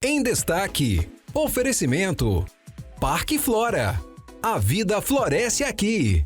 Em destaque, oferecimento Parque Flora. A vida floresce aqui.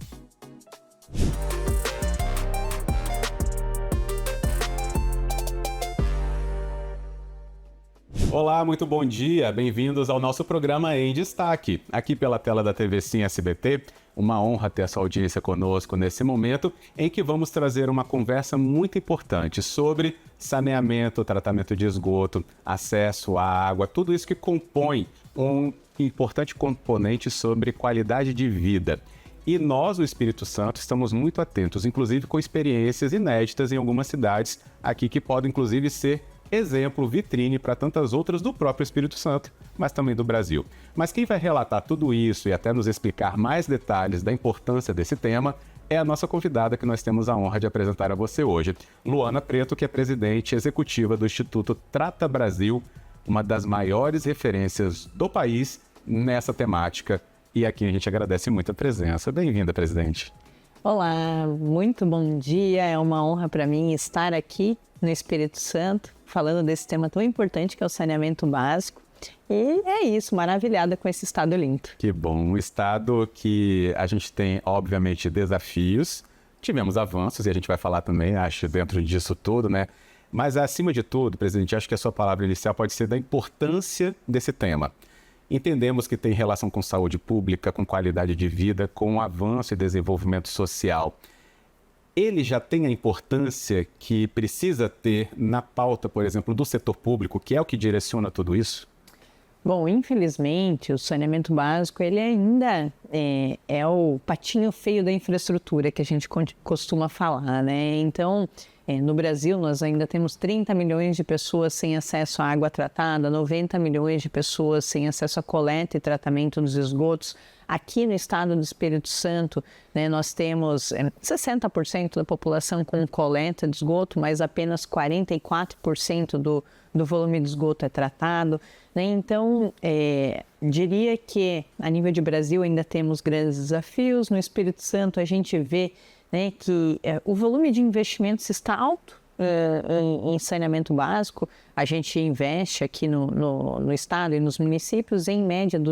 Olá, muito bom dia. Bem-vindos ao nosso programa Em Destaque, aqui pela tela da TV Sim SBT. Uma honra ter a sua audiência conosco nesse momento em que vamos trazer uma conversa muito importante sobre saneamento, tratamento de esgoto, acesso à água, tudo isso que compõe um importante componente sobre qualidade de vida. E nós, o Espírito Santo, estamos muito atentos, inclusive com experiências inéditas em algumas cidades aqui que podem, inclusive, ser exemplo, vitrine para tantas outras do próprio Espírito Santo, mas também do Brasil. Mas quem vai relatar tudo isso e até nos explicar mais detalhes da importância desse tema é a nossa convidada que nós temos a honra de apresentar a você hoje, Luana Preto, que é presidente executiva do Instituto Trata Brasil, uma das maiores referências do país nessa temática. E aqui a gente agradece muito a presença. Bem-vinda, presidente. Olá, muito bom dia. É uma honra para mim estar aqui no Espírito Santo, falando desse tema tão importante que é o saneamento básico. E é isso, maravilhada com esse estado lindo. Que bom, um estado que a gente tem, obviamente, desafios. Tivemos avanços e a gente vai falar também, acho, dentro disso tudo, né? Mas, acima de tudo, presidente, acho que a sua palavra inicial pode ser da importância desse tema. Entendemos que tem relação com saúde pública, com qualidade de vida, com avanço e desenvolvimento social. Ele já tem a importância que precisa ter na pauta, por exemplo, do setor público, que é o que direciona tudo isso? Bom, infelizmente, o saneamento básico, ele ainda é o patinho feio da infraestrutura que a gente costuma falar, né? Então, no Brasil, nós ainda temos 30 milhões de pessoas sem acesso à água tratada, 90 milhões de pessoas sem acesso à coleta e tratamento dos esgotos. Aqui no estado do Espírito Santo, né, nós temos 60% da população com coleta de esgoto, mas apenas 44% do volume de esgoto é tratado, né? Então, diria que a nível de Brasil ainda temos grandes desafios. No Espírito Santo a gente vê, né, que o volume de investimentos está alto em saneamento básico. A gente investe aqui no estado e nos municípios em média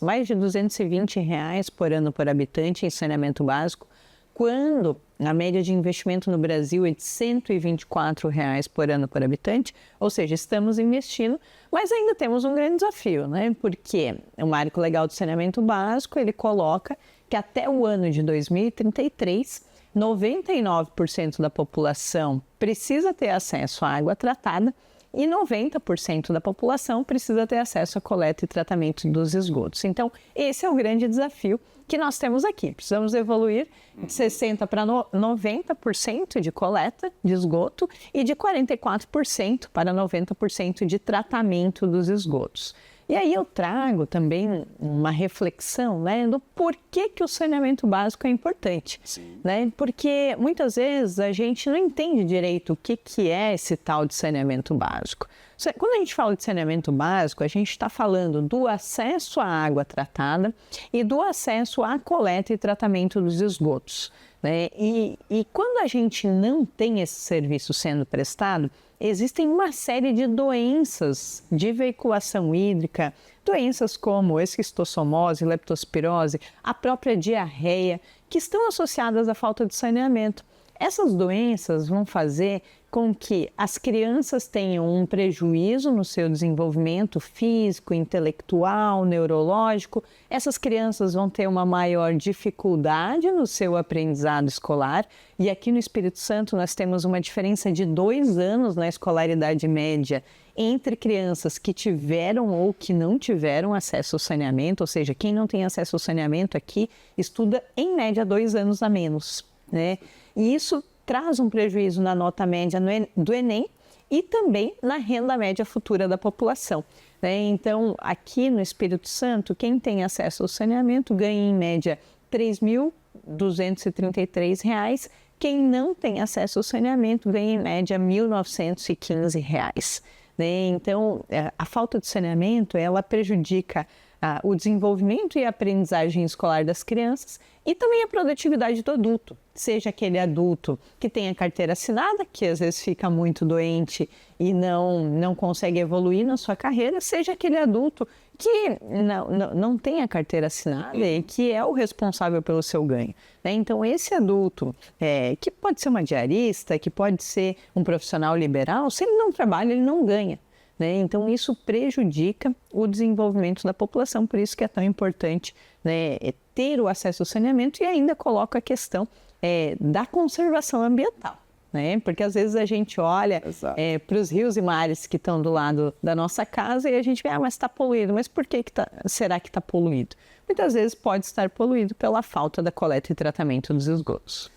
mais de R$220 por ano por habitante em saneamento básico, quando a média de investimento no Brasil é de R$124 por ano por habitante, ou seja, estamos investindo, mas ainda temos um grande desafio, né? Porque o marco legal do saneamento básico, ele coloca que até o ano de 2033, 99% da população precisa ter acesso à água tratada e 90% da população precisa ter acesso à coleta e tratamento dos esgotos. Então, esse é o grande desafio que nós temos aqui. Precisamos evoluir de 60% para 90% de coleta de esgoto e de 44% para 90% de tratamento dos esgotos. E aí eu trago também uma reflexão, né, do porquê que o saneamento básico é importante. Né? Porque muitas vezes a gente não entende direito o que é esse tal de saneamento básico. Quando a gente fala de saneamento básico, a gente está falando do acesso à água tratada e do acesso à coleta e tratamento dos esgotos. Né? E quando a gente não tem esse serviço sendo prestado, existem uma série de doenças de veiculação hídrica, doenças como esquistossomose, leptospirose, a própria diarreia, que estão associadas à falta de saneamento. Essas doenças vão fazer com que as crianças tenham um prejuízo no seu desenvolvimento físico, intelectual, neurológico. Essas crianças vão ter uma maior dificuldade no seu aprendizado escolar. E aqui no Espírito Santo nós temos uma diferença de 2 anos na escolaridade média entre crianças que tiveram ou que não tiveram acesso ao saneamento, ou seja, quem não tem acesso ao saneamento aqui estuda em média 2 anos a menos, né? E isso traz um prejuízo na nota média do Enem e também na renda média futura da população. Né? Então, aqui no Espírito Santo, quem tem acesso ao saneamento ganha em média R$3.233. Quem não tem acesso ao saneamento ganha em média R$1.915. Né? Então, a falta de saneamento, ela prejudica o desenvolvimento e a aprendizagem escolar das crianças e também a produtividade do adulto, seja aquele adulto que tem a carteira assinada, que às vezes fica muito doente e não consegue evoluir na sua carreira, seja aquele adulto que não tem a carteira assinada e que é o responsável pelo seu ganho, né? Então, esse adulto, que pode ser uma diarista, que pode ser um profissional liberal, se ele não trabalha, ele não ganha, né? Então, isso prejudica o desenvolvimento da população, por isso que é tão importante, né, ter o acesso ao saneamento e ainda coloca a questão da conservação ambiental, né? Porque às vezes a gente olha para os rios e mares que estão do lado da nossa casa e a gente vê, mas está poluído, mas por que será que está poluído? Muitas vezes pode estar poluído pela falta da coleta e tratamento dos esgotos.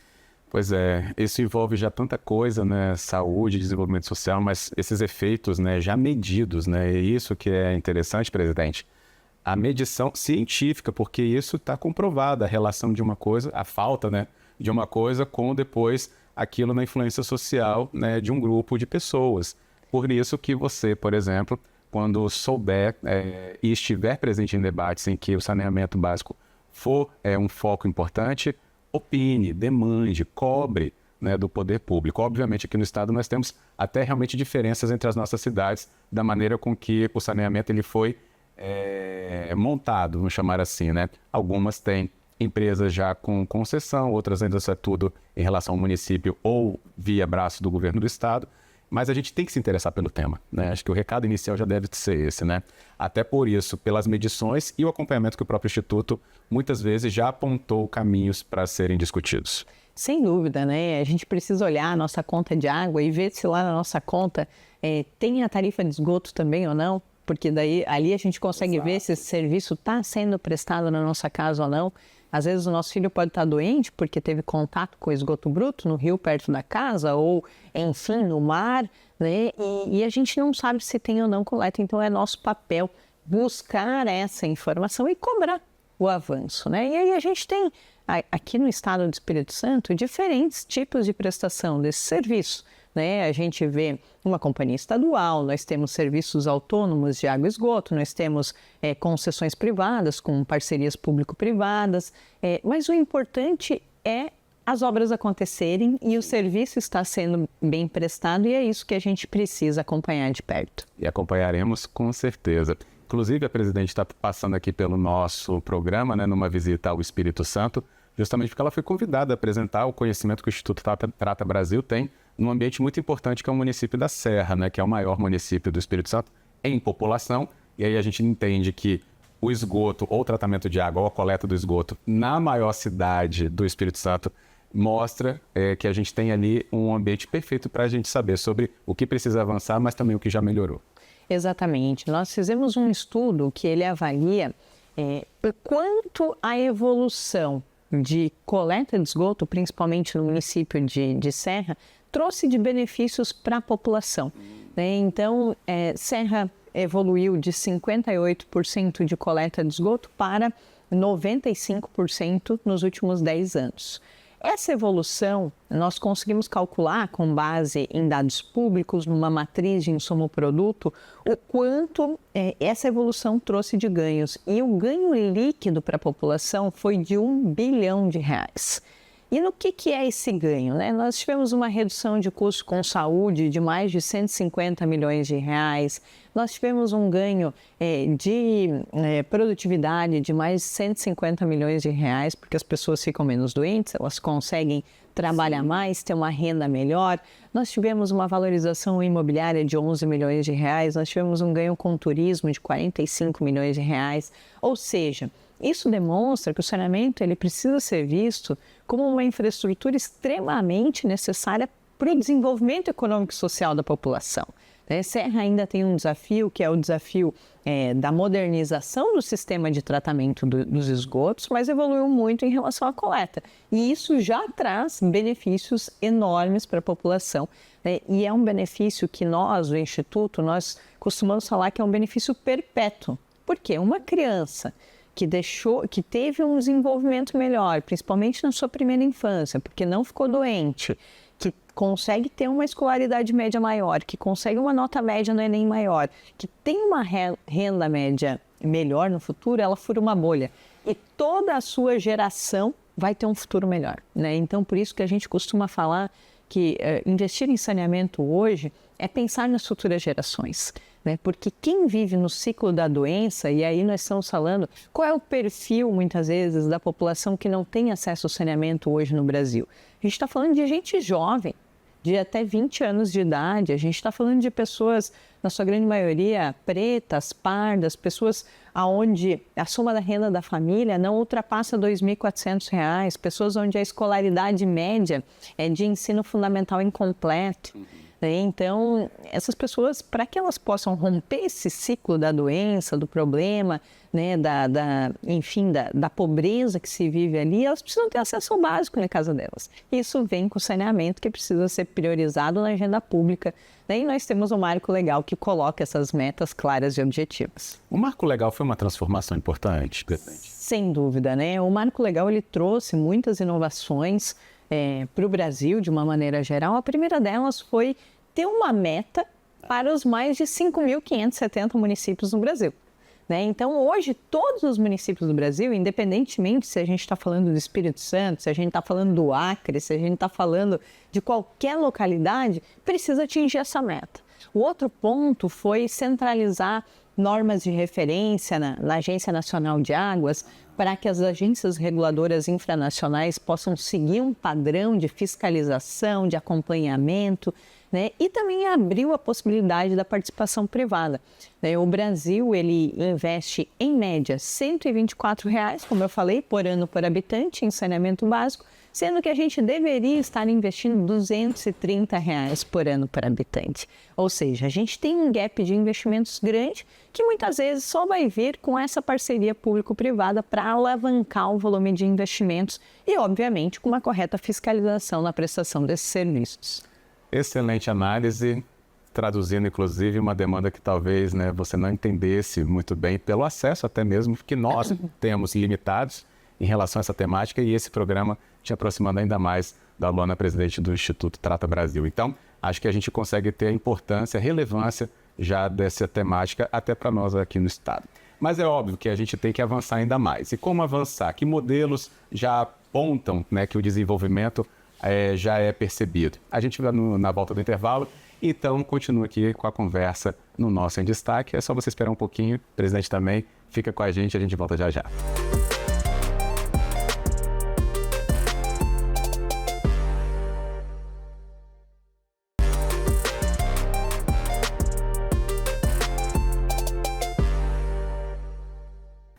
Pois é, isso envolve já tanta coisa, né? Saúde, desenvolvimento social, mas esses efeitos, né, já medidos, né? E isso que é interessante, presidente. A medição científica, porque isso está comprovado, a relação de uma coisa, a falta, né, de uma coisa com depois aquilo na influência social, né, de um grupo de pessoas. Por isso que você, por exemplo, quando souber e estiver presente em debates em que o saneamento básico for um foco importante, opine, demande, cobre, né, do poder público. Obviamente, aqui no estado nós temos até realmente diferenças entre as nossas cidades, da maneira com que o saneamento ele foi montado, vamos chamar assim, né? Algumas têm empresas já com concessão, outras ainda é tudo em relação ao município ou via braço do governo do estado, mas a gente tem que se interessar pelo tema, né? Acho que o recado inicial já deve ser esse, né? Até por isso, pelas medições e o acompanhamento que o próprio Instituto muitas vezes já apontou caminhos para serem discutidos. Sem dúvida, né? A gente precisa olhar a nossa conta de água e ver se lá na nossa conta tem a tarifa de esgoto também ou não, porque daí ali a gente consegue ver se esse serviço está sendo prestado na nossa casa ou não. Às vezes o nosso filho pode estar doente porque teve contato com esgoto bruto no rio perto da casa ou, enfim, no mar, né? E a gente não sabe se tem ou não coleta. Então é nosso papel buscar essa informação e cobrar o avanço, né? E aí a gente tem aqui no estado do Espírito Santo diferentes tipos de prestação desse serviço, né? A gente vê uma companhia estadual, nós temos serviços autônomos de água e esgoto, nós temos concessões privadas com parcerias público-privadas, mas o importante é as obras acontecerem e o serviço está sendo bem prestado e é isso que a gente precisa acompanhar de perto. E acompanharemos com certeza. Inclusive, a presidente está passando aqui pelo nosso programa, né, numa visita ao Espírito Santo, justamente porque ela foi convidada a apresentar o conhecimento que o Instituto Trata Brasil tem num ambiente muito importante que é o município da Serra, né, que é o maior município do Espírito Santo em população. E aí a gente entende que o esgoto ou o tratamento de água ou a coleta do esgoto na maior cidade do Espírito Santo mostra que a gente tem ali um ambiente perfeito para a gente saber sobre o que precisa avançar, mas também o que já melhorou. Exatamente. Nós fizemos um estudo que ele avalia o quanto a evolução de coleta de esgoto, principalmente no município de Serra, trouxe de benefícios para a população, né? Então, Serra evoluiu de 58% de coleta de esgoto para 95% nos últimos 10 anos. Essa evolução nós conseguimos calcular com base em dados públicos, numa matriz de insumo-produto, o quanto essa evolução trouxe de ganhos. E o ganho líquido para a população foi de R$1 bilhão. E no que é esse ganho, né? Nós tivemos uma redução de custo com saúde de mais de R$150 milhões. Nós tivemos um ganho de produtividade de mais de R$150 milhões, porque as pessoas ficam menos doentes, elas conseguem trabalhar mais, ter uma renda melhor. Nós tivemos uma valorização imobiliária de R$11 milhões, nós tivemos um ganho com turismo de R$45 milhões. Ou seja, isso demonstra que o saneamento ele precisa ser visto como uma infraestrutura extremamente necessária para o desenvolvimento econômico e social da população. Serra ainda tem um desafio, que é o desafio da modernização do sistema de tratamento dos esgotos, mas evoluiu muito em relação à coleta. E isso já traz benefícios enormes para a população, né? E é um benefício que nós, o Instituto, nós costumamos falar que é um benefício perpétuo. Por quê? Uma criança que teve um desenvolvimento melhor, principalmente na sua primeira infância, porque não ficou doente, que consegue ter uma escolaridade média maior, que consegue uma nota média no Enem maior, que tem uma renda média melhor no futuro, ela fura uma bolha. E toda a sua geração vai ter um futuro melhor, né? Então, por isso que a gente costuma falar que investir em saneamento hoje é pensar nas futuras gerações, né? Porque quem vive no ciclo da doença, e aí nós estamos falando, qual é o perfil, muitas vezes, da população que não tem acesso ao saneamento hoje no Brasil? A gente está falando de gente jovem, de até 20 anos de idade, a gente está falando de pessoas, na sua grande maioria, pretas, pardas, pessoas onde a soma da renda da família não ultrapassa R$ 2.400, pessoas onde a escolaridade média é de ensino fundamental incompleto. Então, essas pessoas, para que elas possam romper esse ciclo da doença, do problema, né, da pobreza que se vive ali, elas precisam ter acesso ao básico na casa delas. Isso vem com o saneamento, que precisa ser priorizado na agenda pública. E nós temos um marco legal que coloca essas metas claras e objetivas. O marco legal foi uma transformação importante, presidente? Sem dúvida, né? O marco legal ele trouxe muitas inovações para o Brasil, de uma maneira geral. A primeira delas foi ter uma meta para os mais de 5.570 municípios no Brasil. Né? Então, hoje, todos os municípios do Brasil, independentemente se a gente está falando do Espírito Santo, se a gente está falando do Acre, se a gente está falando de qualquer localidade, precisa atingir essa meta. O outro ponto foi centralizar normas de referência na Agência Nacional de Águas, para que as agências reguladoras infranacionais possam seguir um padrão de fiscalização, de acompanhamento, né? E também abriu a possibilidade da participação privada. O Brasil ele investe, em média, R$ 124, como eu falei, por ano por habitante em saneamento básico, sendo que a gente deveria estar investindo R$ 230 por ano por habitante. Ou seja, a gente tem um gap de investimentos grande que muitas vezes só vai vir com essa parceria público-privada para alavancar o volume de investimentos e, obviamente, com uma correta fiscalização na prestação desses serviços. Excelente análise, traduzindo inclusive uma demanda que talvez, né, você não entendesse muito bem pelo acesso até mesmo que nós temos limitados em relação a essa temática, e esse programa te aproximando ainda mais da Luana, presidente do Instituto Trata Brasil. Então, acho que a gente consegue ter a importância, a relevância já dessa temática até para nós aqui no Estado. Mas é óbvio que a gente tem que avançar ainda mais. E como avançar? Que modelos já apontam, né, que o desenvolvimento já é percebido? A gente vai na volta do intervalo, então continua aqui com a conversa no nosso Em Destaque. É só você esperar um pouquinho, o presidente também fica com a gente volta já já.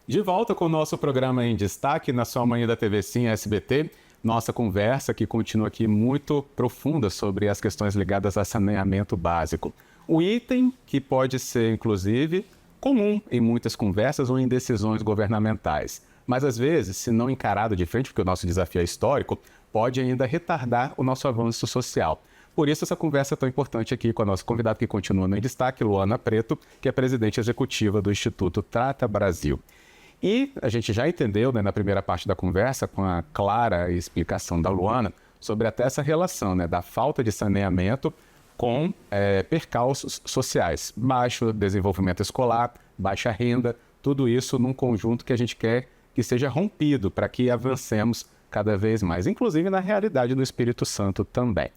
De volta com o nosso programa Em Destaque, na sua manhã da TV Sim SBT. Nossa conversa que continua aqui muito profunda sobre as questões ligadas a saneamento básico. O item que pode ser, inclusive, comum em muitas conversas ou em decisões governamentais. Mas, às vezes, se não encarado de frente, porque o nosso desafio é histórico, pode ainda retardar o nosso avanço social. Por isso, essa conversa é tão importante aqui com a nossa convidada que continua no Em Destaque, Luana Preto, que é presidente executiva do Instituto Trata Brasil. E a gente já entendeu, né, na primeira parte da conversa, com a clara explicação da Luana, sobre até essa relação, né, da falta de saneamento com percalços sociais. Baixo desenvolvimento escolar, baixa renda, tudo isso num conjunto que a gente quer que seja rompido para que avancemos cada vez mais, inclusive na realidade do Espírito Santo também.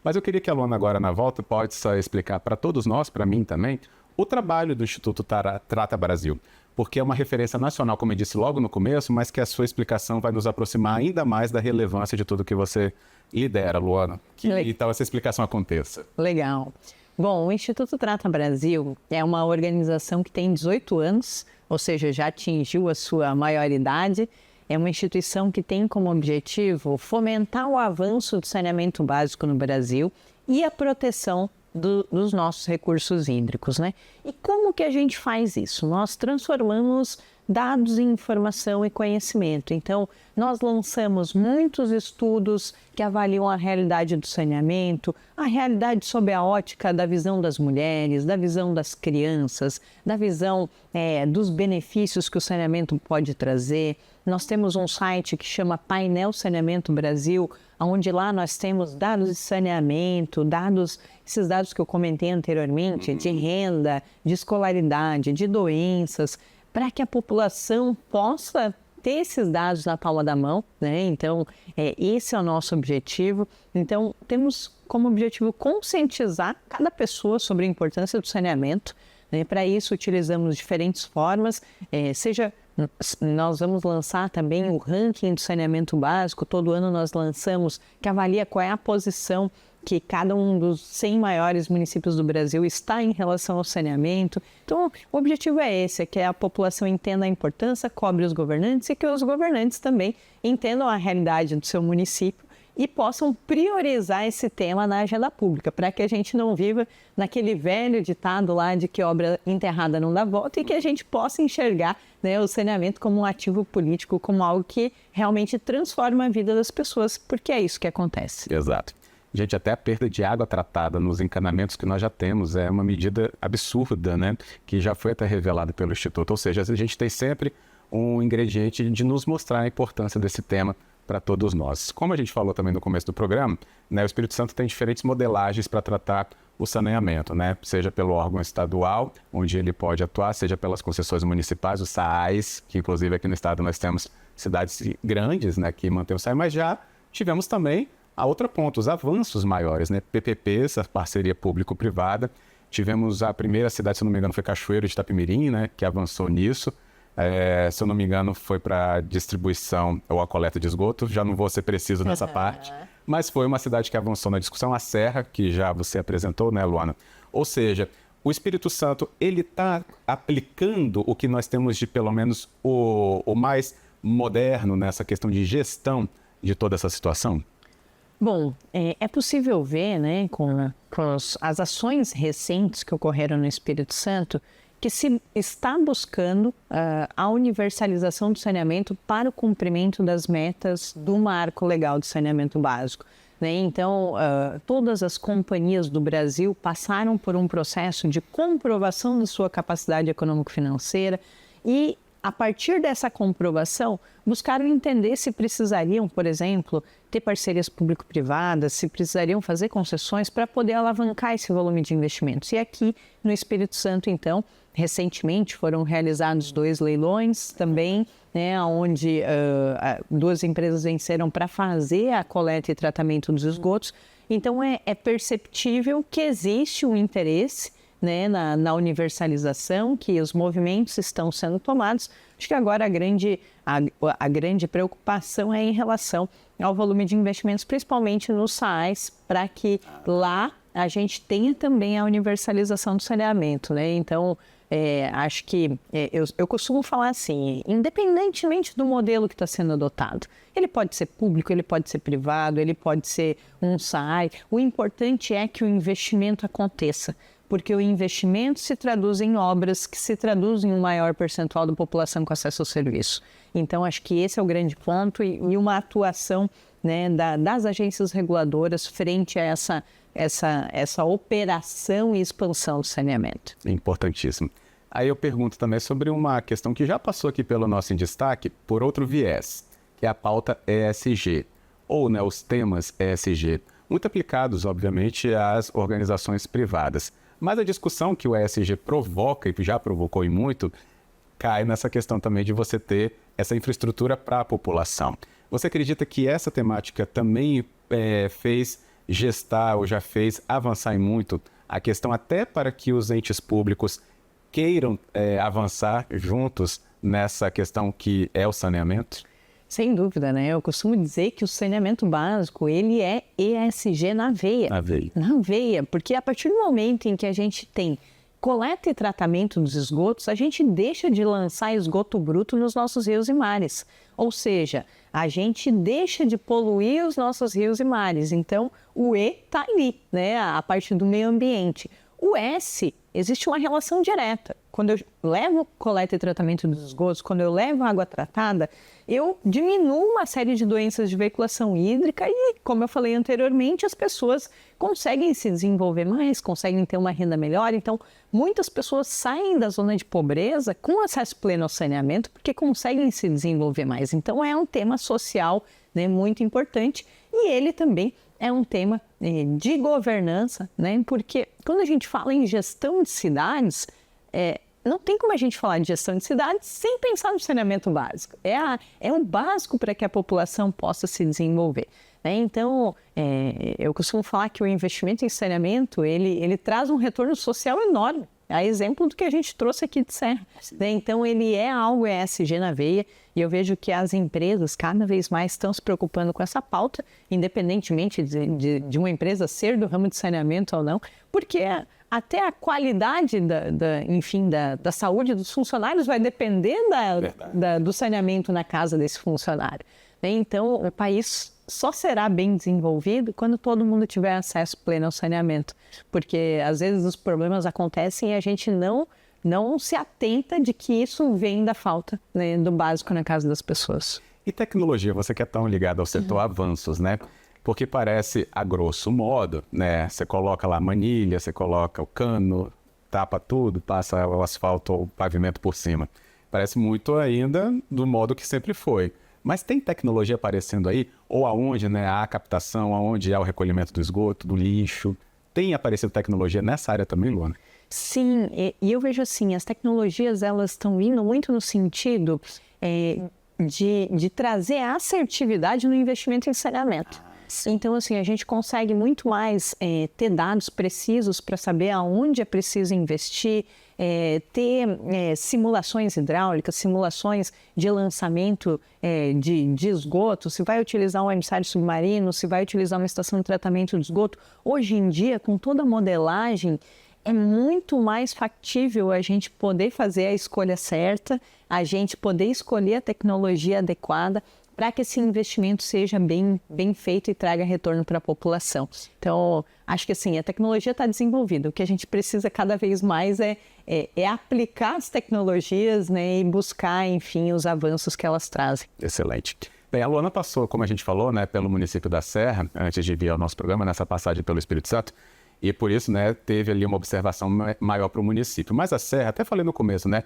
Mas eu queria que a Luana agora na volta possa explicar para todos nós, para mim também, o trabalho do Instituto Trata Brasil. Porque é uma referência nacional, como eu disse logo no começo, mas que a sua explicação vai nos aproximar ainda mais da relevância de tudo que você lidera, Luana. Que então essa explicação aconteça. Legal. Bom, o Instituto Trata Brasil é uma organização que tem 18 anos, ou seja, já atingiu a sua maioridade. É uma instituição que tem como objetivo fomentar o avanço do saneamento básico no Brasil e a proteção dos nossos recursos hídricos, né? E como que a gente faz isso? Nós transformamos dados em informação e conhecimento. Então, nós lançamos muitos estudos que avaliam a realidade do saneamento, a realidade sob a ótica da visão das mulheres, da visão das crianças, da visão dos benefícios que o saneamento pode trazer. Nós temos um site que chama Painel Saneamento Brasil, onde lá nós temos dados de saneamento, esses dados que eu comentei anteriormente, de renda, de escolaridade, de doenças, para que a população possa ter esses dados na palma da mão, né? Então, esse é o nosso objetivo. Então, temos como objetivo conscientizar cada pessoa sobre a importância do saneamento, né? Para isso, utilizamos diferentes formas, nós vamos lançar também o ranking do saneamento básico. Todo ano nós lançamos, que avalia qual é a posição que cada um dos 100 maiores municípios do Brasil está em relação ao saneamento. Então, o objetivo é esse, é que a população entenda a importância, cobre os governantes e que os governantes também entendam a realidade do seu município e possam priorizar esse tema na agenda pública, para que a gente não viva naquele velho ditado lá de que obra enterrada não dá volta e que a gente possa enxergar, né, o saneamento como um ativo político, como algo que realmente transforma a vida das pessoas, porque é isso que acontece. Exato. Gente, até a perda de água tratada nos encanamentos que nós já temos é uma medida absurda, né? Que já foi até revelada pelo Instituto. Ou seja, a gente tem sempre um ingrediente de nos mostrar a importância desse tema para todos nós. Como a gente falou também no começo do programa, né, o Espírito Santo tem diferentes modelagens para tratar o saneamento, né? Seja pelo órgão estadual, onde ele pode atuar, seja pelas concessões municipais, os SAAIs, que inclusive aqui no estado nós temos cidades grandes, né, que mantêm o SAAI, mas já tivemos também a outro ponto, os avanços maiores, né? PPPs, a parceria público-privada. Tivemos a primeira cidade, se eu não me engano, foi Cachoeiro de Itapemirim, né? Que avançou nisso. Se eu não me engano, foi para distribuição ou a coleta de esgoto. Já não vou ser preciso nessa parte. Mas foi uma cidade que avançou na discussão. A Serra, que já você apresentou, né, Luana? Ou seja, o Espírito Santo, ele está aplicando o que nós temos de, pelo menos, o mais moderno nessa questão de gestão de toda essa situação? Bom, é possível ver, né, com as ações recentes que ocorreram no Espírito Santo, que se está buscando a universalização do saneamento para o cumprimento das metas do marco legal de saneamento básico, né? Então, todas as companhias do Brasil passaram por um processo de comprovação da sua capacidade econômico-financeira e, a partir dessa comprovação, buscaram entender se precisariam, por exemplo, ter parcerias público-privadas, se precisariam fazer concessões para poder alavancar esse volume de investimentos. E aqui, no Espírito Santo, então, recentemente foram realizados 2 leilões também, né, onde 2 empresas venceram para fazer a coleta e tratamento dos esgotos. Então, é perceptível que existe um interesse, né, na universalização, que os movimentos estão sendo tomados. Acho que agora a grande preocupação é em relação ao volume de investimentos, principalmente nos SAAIs, para que lá a gente tenha também a universalização do saneamento, né? Então, acho que eu costumo falar assim, independentemente do modelo que está sendo adotado, ele pode ser público, ele pode ser privado, ele pode ser um SAAI, o importante é que o investimento aconteça, porque o investimento se traduz em obras que se traduzem em um maior percentual da população com acesso ao serviço. Então, acho que esse é o grande ponto e uma atuação, né, das agências reguladoras frente a essa operação e expansão do saneamento. Importantíssimo. Aí eu pergunto também sobre uma questão que já passou aqui pelo nosso Em Destaque, por outro viés, que é a pauta ESG, ou, né, os temas ESG, muito aplicados, obviamente, às organizações privadas. Mas a discussão que o ESG provoca, e já provocou e muito, cai nessa questão também de você ter essa infraestrutura para a população. Você acredita que essa temática também fez gestar ou já fez avançar em muito a questão até para que os entes públicos queiram avançar juntos nessa questão que é o saneamento? Sem dúvida, né? Eu costumo dizer que o saneamento básico, ele é ESG na veia. Na veia. Na veia, porque a partir do momento em que a gente tem coleta e tratamento dos esgotos, a gente deixa de lançar esgoto bruto nos nossos rios e mares. Ou seja, a gente deixa de poluir os nossos rios e mares. Então, o E está ali, né? A parte do meio ambiente. O S, existe uma relação direta. Quando eu levo coleta e tratamento dos esgotos, quando eu levo água tratada, eu diminuo uma série de doenças de veiculação hídrica e, como eu falei anteriormente, as pessoas conseguem se desenvolver mais, conseguem ter uma renda melhor. Então, muitas pessoas saem da zona de pobreza com acesso pleno ao saneamento porque conseguem se desenvolver mais. Então, é um tema social, né, muito importante e ele também é um tema de governança, né, porque quando a gente fala em gestão de cidades, não tem como a gente falar de gestão de cidades sem pensar no saneamento básico. É um básico para que a população possa se desenvolver. Então, eu costumo falar que o investimento em saneamento, ele traz um retorno social enorme. A exemplo do que a gente trouxe aqui de Serra. Então, ele é algo ESG na veia e eu vejo que as empresas cada vez mais estão se preocupando com essa pauta, independentemente de uma empresa ser do ramo de saneamento ou não, porque até a qualidade da saúde dos funcionários vai depender do saneamento na casa desse funcionário. Então, o país só será bem desenvolvido quando todo mundo tiver acesso pleno ao saneamento. Porque, às vezes, os problemas acontecem e a gente não se atenta de que isso vem da falta, né, do básico na casa das pessoas. E tecnologia, você que é tão ligado ao setor avanços, né? Porque parece, a grosso modo, né? Você coloca lá a manilha, você coloca o cano, tapa tudo, passa o asfalto ou o pavimento por cima. Parece muito ainda do modo que sempre foi. Mas tem tecnologia aparecendo aí, ou aonde, né, há a captação, aonde há o recolhimento do esgoto, do lixo. Tem aparecido tecnologia nessa área também, Luana? Sim, e eu vejo assim, as tecnologias elas estão indo muito no sentido de trazer assertividade no investimento em saneamento. Então, assim, a gente consegue muito mais ter dados precisos para saber aonde é preciso investir, ter simulações hidráulicas, simulações de lançamento de esgoto, se vai utilizar um emissário submarino, se vai utilizar uma estação de tratamento de esgoto. Hoje em dia, com toda a modelagem, é muito mais factível a gente poder fazer a escolha certa, a gente poder escolher a tecnologia adequada para que esse investimento seja bem feito e traga retorno para a população. Então, acho que assim, a tecnologia está desenvolvida. O que a gente precisa cada vez mais é aplicar as tecnologias, né, e buscar, enfim, os avanços que elas trazem. Excelente. Bem, a Luana passou, como a gente falou, né, pelo município da Serra, antes de vir ao nosso programa, nessa passagem pelo Espírito Santo, e por isso, né, teve ali uma observação maior para o município. Mas a Serra, até falei no começo, né,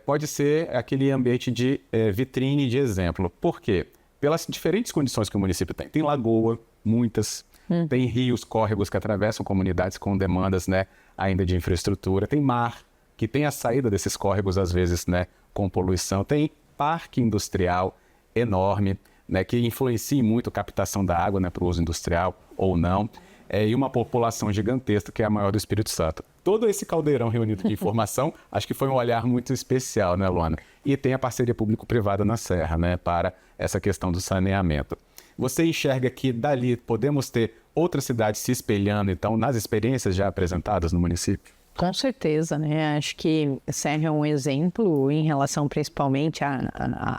pode ser aquele ambiente de vitrine, de exemplo. Por quê? Pelas diferentes condições que o município tem. Tem lagoa, muitas, tem rios, córregos que atravessam comunidades com demandas, né, ainda de infraestrutura. Tem mar, que tem a saída desses córregos, às vezes, né, com poluição. Tem parque industrial enorme, né, que influencia muito a captação da água, né, para o uso industrial ou não. E uma população gigantesca, que é a maior do Espírito Santo. Todo esse caldeirão reunido de informação, acho que foi um olhar muito especial, né, Luana? E tem a parceria público-privada na Serra, né, para essa questão do saneamento. Você enxerga que dali podemos ter outras cidades se espelhando, então, nas experiências já apresentadas no município? Com certeza, né? Acho que Serra é um exemplo em relação principalmente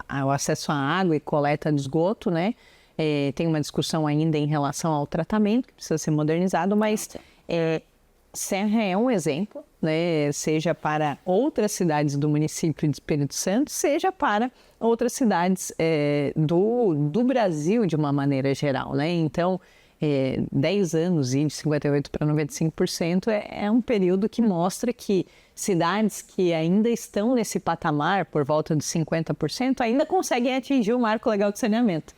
ao acesso à água e coleta de esgoto, né? Tem uma discussão ainda em relação ao tratamento, que precisa ser modernizado, mas Serra é um exemplo, né? Seja para outras cidades do município de Espírito Santo, seja para outras cidades do Brasil de uma maneira geral, né? Então, 10 anos e de 58% para 95% é um período que mostra que cidades que ainda estão nesse patamar, por volta de 50%, ainda conseguem atingir o marco legal de saneamento.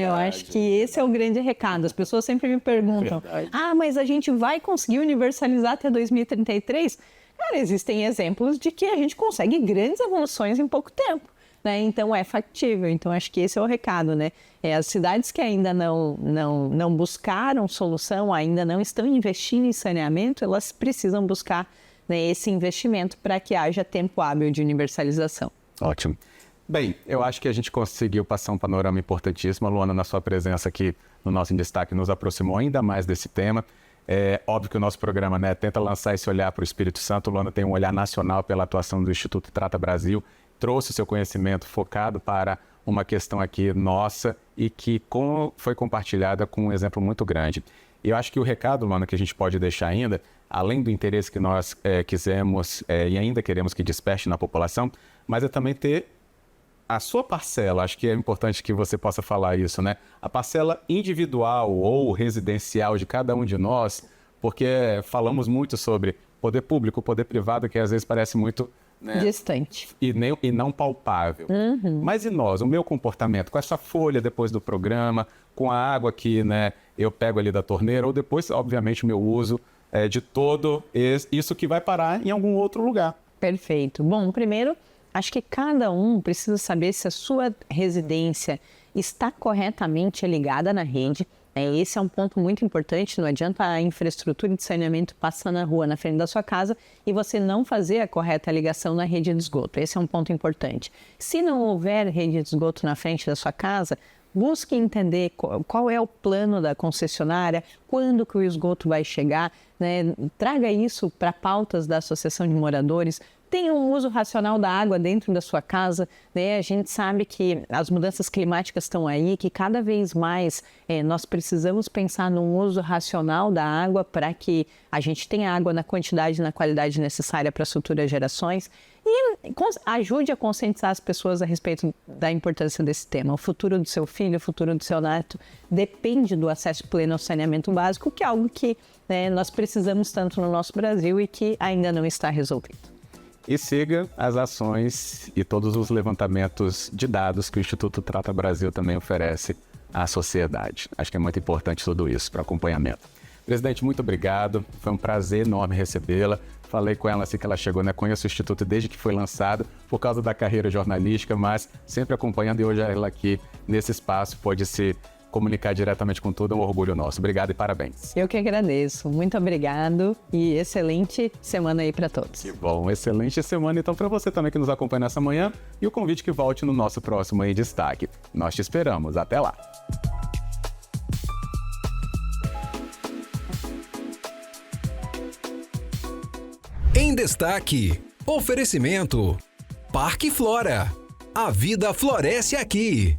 Eu acho que esse é o grande recado. As pessoas sempre me perguntam, mas a gente vai conseguir universalizar até 2033? Cara, existem exemplos de que a gente consegue grandes evoluções em pouco tempo, né? Então é factível. Então acho que esse é o recado, né? As cidades que ainda não buscaram solução, ainda não estão investindo em saneamento, elas precisam buscar, né, esse investimento para que haja tempo hábil de universalização. Ótimo. Bem, eu acho que a gente conseguiu passar um panorama importantíssimo. A Luana, na sua presença aqui no nosso Em Destaque, nos aproximou ainda mais desse tema. É óbvio que o nosso programa, né, tenta lançar esse olhar para o Espírito Santo. A Luana tem um olhar nacional pela atuação do Instituto Trata Brasil, trouxe o seu conhecimento focado para uma questão aqui nossa e que foi compartilhada com um exemplo muito grande. E eu acho que o recado, Luana, que a gente pode deixar ainda, além do interesse que nós quisemos e ainda queremos que desperte na população, mas é também ter a sua parcela. Acho que é importante que você possa falar isso, né? A parcela individual ou residencial de cada um de nós, porque falamos muito sobre poder público, poder privado, que às vezes parece muito, né, distante e não palpável. Mas e nós? O meu comportamento com essa folha depois do programa, com a água que, né, eu pego ali da torneira, ou depois, obviamente, o meu uso de todo isso que vai parar em algum outro lugar. Perfeito. Bom, primeiro, acho que cada um precisa saber se a sua residência está corretamente ligada na rede. Esse é um ponto muito importante. Não adianta a infraestrutura de saneamento passar na rua, na frente da sua casa, e você não fazer a correta ligação na rede de esgoto. Esse é um ponto importante. Se não houver rede de esgoto na frente da sua casa, busque entender qual é o plano da concessionária, quando que o esgoto vai chegar, né? Traga isso para pautas da Associação de Moradores. Tenha um uso racional da água dentro da sua casa, né? A gente sabe que as mudanças climáticas estão aí, que cada vez mais nós precisamos pensar num uso racional da água para que a gente tenha água na quantidade e na qualidade necessária para as futuras gerações. E ajude a conscientizar as pessoas a respeito da importância desse tema. O futuro do seu filho, o futuro do seu neto depende do acesso pleno ao saneamento básico, que é algo que nós precisamos tanto no nosso Brasil e que ainda não está resolvido. E siga as ações e todos os levantamentos de dados que o Instituto Trata Brasil também oferece à sociedade. Acho que é muito importante tudo isso para acompanhamento. Presidente, muito obrigado. Foi um prazer enorme recebê-la. Falei com ela assim que ela chegou, né? Conheço o Instituto desde que foi lançado, por causa da carreira jornalística, mas sempre acompanhando, e hoje ela aqui nesse espaço pode se comunicar diretamente com todo, é um orgulho nosso. Obrigado e parabéns. Eu que agradeço. Muito obrigado e excelente semana aí para todos. Que bom, excelente semana então para você também que nos acompanha nessa manhã, e o convite que volte no nosso próximo Em Destaque. Nós te esperamos. Até lá. Em Destaque. Oferecimento. Parque Flora. A vida floresce aqui.